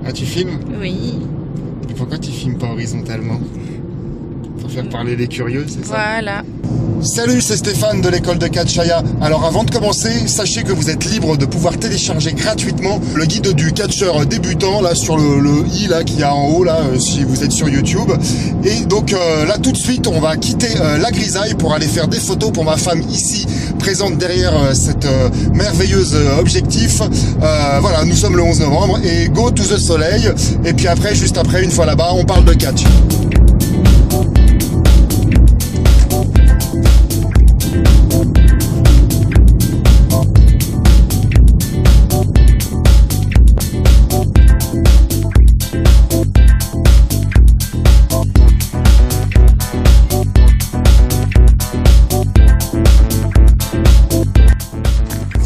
Ah, tu filmes? Oui. Et pourquoi tu filmes pas horizontalement? Pour faire parler les curieux, c'est ça? Voilà. Salut, c'est Stéphane de l'école de catch Chaya. Alors avant de commencer, sachez que vous êtes libre de pouvoir télécharger gratuitement le guide du catcheur débutant là sur le i là qu'il y a en haut là si vous êtes sur YouTube. Et donc là tout de suite on va quitter la grisaille pour aller faire des photos pour ma femme ici présente derrière cette merveilleuse objectif. Voilà, nous sommes le 11 novembre et go to the soleil. Et puis après, juste après, une fois là-bas, on parle de catch.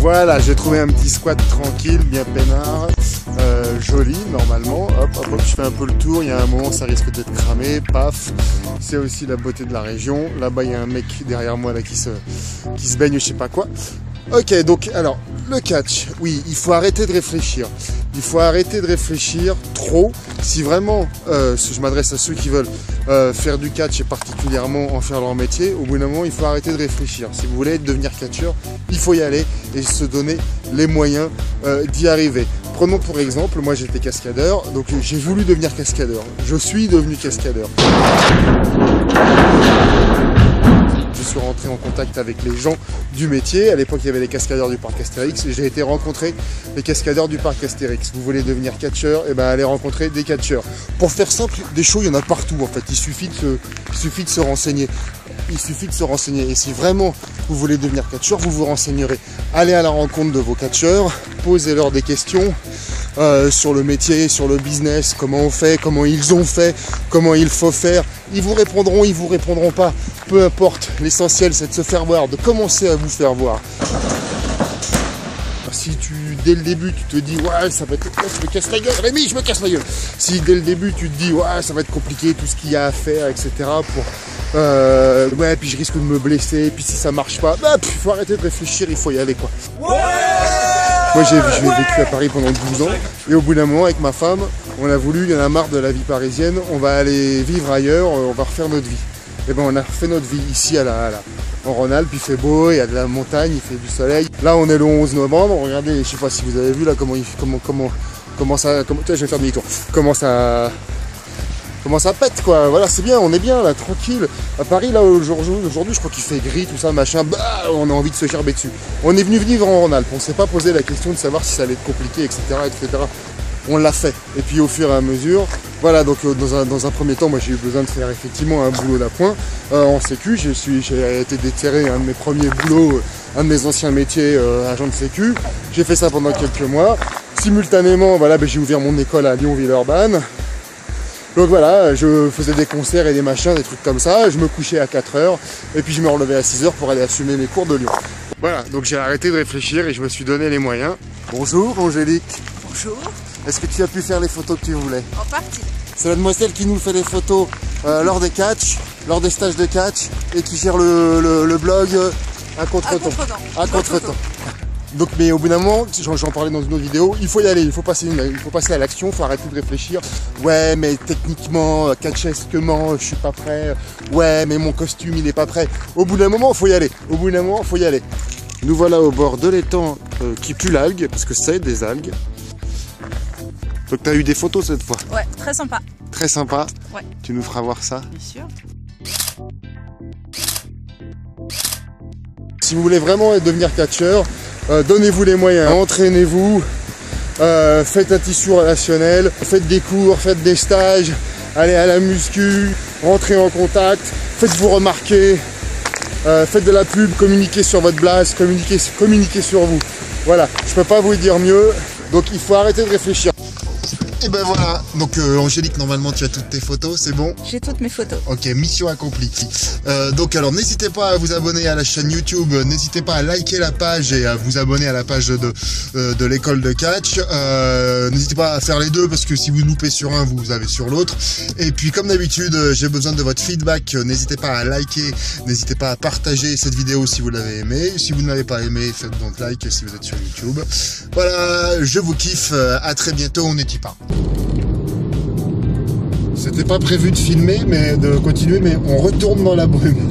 Voilà, j'ai trouvé un petit squat tranquille, bien peinard, joli normalement. Hop, hop, hop, je fais un peu le tour. Il y a un moment, ça risque d'être cramé. Paf. C'est aussi la beauté de la région. Là-bas, il y a un mec derrière moi là qui se baigne, je sais pas quoi. Ok, donc alors le catch. Oui, il faut arrêter de réfléchir. Il faut arrêter de réfléchir trop. Si vraiment, je m'adresse à ceux qui veulent faire du catch et particulièrement en faire leur métier, au bout d'un moment, il faut arrêter de réfléchir. Si vous voulez devenir catcheur, il faut y aller et se donner les moyens d'y arriver. Prenons pour exemple, moi j'étais cascadeur, donc j'ai voulu devenir cascadeur. Je suis devenu cascadeur. Je suis rentré en contact avec les gens du métier. À l'époque, il y avait les cascadeurs du parc Astérix et j'ai été rencontrer les cascadeurs du parc Astérix. Vous voulez devenir catcheur, et ben allez rencontrer des catcheurs. Pour faire simple, des shows, il y en a partout en fait. Il suffit de se renseigner. Il suffit de se renseigner. Et si vraiment vous voulez devenir catcheur, vous vous renseignerez. Allez à la rencontre de vos catcheurs, posez-leur des questions sur le métier, sur le business, comment on fait, comment ils ont fait, comment il faut faire. Ils vous répondront pas. Peu importe, l'essentiel c'est de se faire voir, de commencer à vous faire voir. Si dès le début tu te dis ouais ça va être, je me casse la gueule, Rémi, je me casse la gueule. Si dès le début tu te dis ouais ça va être compliqué, tout ce qu'il y a à faire, etc. pour ouais puis je risque de me blesser, puis si ça marche pas, bah faut arrêter de réfléchir, il faut y aller quoi. Ouais. Moi j'ai vécu à Paris pendant 12 ans et au bout d'un moment avec ma femme, on a voulu, il y en a marre de la vie parisienne, on va aller vivre ailleurs, on va refaire notre vie. Et ben on a fait notre vie ici en Rhône-Alpes, il fait beau, il y a de la montagne, il fait du soleil. Là on est le 11 novembre, regardez, je sais pas si vous avez vu là comment je vais faire demi-tour. Comment ça pète quoi, voilà c'est bien, on est bien là, tranquille. À Paris là aujourd'hui je crois qu'il fait gris, tout ça, machin, bah on a envie de se gerber dessus. On est venu vivre en Rhône-Alpes, on s'est pas posé la question de savoir si ça allait être compliqué, etc. etc. On l'a fait. Et puis au fur et à mesure, voilà, donc dans un premier temps, moi j'ai eu besoin de faire effectivement un boulot d'appoint en sécu. J'ai été déterré un de mes premiers boulots, un de mes anciens métiers, agent de sécu. J'ai fait ça pendant quelques mois. Simultanément, voilà, j'ai ouvert mon école à Lyon-Villeurbanne. Donc voilà, je faisais des concerts et des machins, des trucs comme ça. Je me couchais à 4 h et puis je me relevais à 6 h pour aller assumer mes cours de Lyon. Voilà, donc j'ai arrêté de réfléchir et je me suis donné les moyens. Bonjour Angélique. Bonjour. Est-ce que tu as pu faire les photos que tu voulais? En partie. C'est la demoiselle qui nous fait les photos lors des catch, lors des stages de catch et qui gère le blog à contre-temps. À contre-temps. Donc, mais au bout d'un moment, j'en parlais dans une autre vidéo, il faut y aller, il faut passer à l'action, il faut arrêter de réfléchir. Ouais, mais techniquement, catchesquement, je suis pas prêt. Ouais, mais mon costume, il est pas prêt. Au bout d'un moment, il faut y aller. Au bout d'un moment, il faut y aller. Nous voilà au bord de l'étang qui pue l'algue, parce que c'est des algues. Donc tu as eu des photos cette fois? Ouais, très sympa. Très sympa? Ouais. Tu nous feras voir ça? Bien sûr. Si vous voulez vraiment devenir catcheur, donnez-vous les moyens, entraînez-vous, faites un tissu relationnel, faites des cours, faites des stages, allez à la muscu, rentrez en contact, faites-vous remarquer, faites de la pub, communiquez sur votre blase, communiquez sur vous. Voilà, je peux pas vous dire mieux, donc il faut arrêter de réfléchir. Et ben voilà, donc Angélique, normalement tu as toutes tes photos, c'est bon? J'ai toutes mes photos. Ok, mission accomplie. Donc alors n'hésitez pas à vous abonner à la chaîne YouTube, n'hésitez pas à liker la page et à vous abonner à la page de l'école de catch. N'hésitez pas à faire les deux parce que si vous loupez sur un, vous avez sur l'autre. Et puis comme d'habitude, j'ai besoin de votre feedback, n'hésitez pas à liker, n'hésitez pas à partager cette vidéo si vous l'avez aimé. Si vous ne l'avez pas aimé, faites donc like si vous êtes sur YouTube. Voilà, je vous kiffe, à très bientôt, on n'est pas. C'était pas prévu de filmer, mais de continuer, mais on retourne dans la brume.